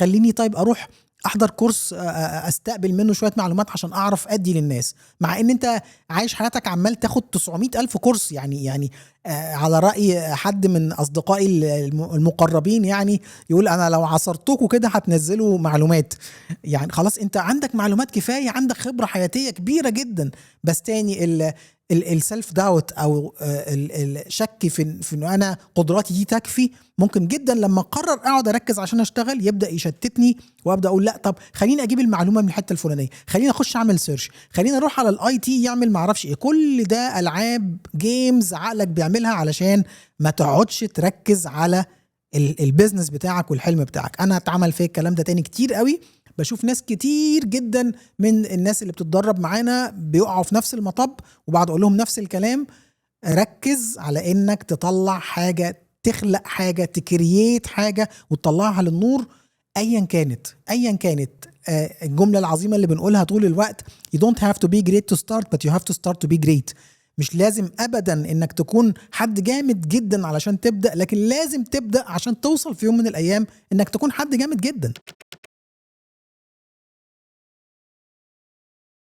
يخليني طيب اروح احضر كورس استقبل منه شويه معلومات عشان اعرف ادي للناس، مع ان انت عايش حياتك عمال تاخد 900 الف كورس. يعني على راي حد من اصدقائي المقربين، يعني يقول انا لو عصرتكوا كده هتنزلوا معلومات. يعني خلاص انت عندك معلومات كفايه، عندك خبره حياتيه كبيره جدا. بس تاني السلف داوت او الشك في انه انا قدراتي دي تكفي، ممكن جدا لما اقرر اقعد اركز عشان اشتغل يبدا يشتتني، وابدا اقول لا طب خليني اجيب المعلومه من الحته الفلانيه، خليني اخش اعمل سيرش، خليني اروح على الاي تي يعمل معرفش ايه. كل ده العاب جيمز عقلك بيعملها علشان ما تقعدش تركز على البيزنس بتاعك والحلم بتاعك. انا اتعمل فيه الكلام ده تاني كتير قوي، بشوف ناس كتير جدا من الناس اللي بتتدرب معانا بيقعوا في نفس المطب، وبعد اقول لهم نفس الكلام: ركز على انك تطلع حاجة، تخلق حاجة، تكرييت حاجة وتطلعها للنور ايا كانت. الجملة العظيمة اللي بنقولها طول الوقت: you don't have to be great to start but you have to start to be great. مش لازم ابدا انك تكون حد جامد جدا علشان تبدأ، لكن لازم تبدأ عشان توصل في يوم من الايام انك تكون حد جامد جدا.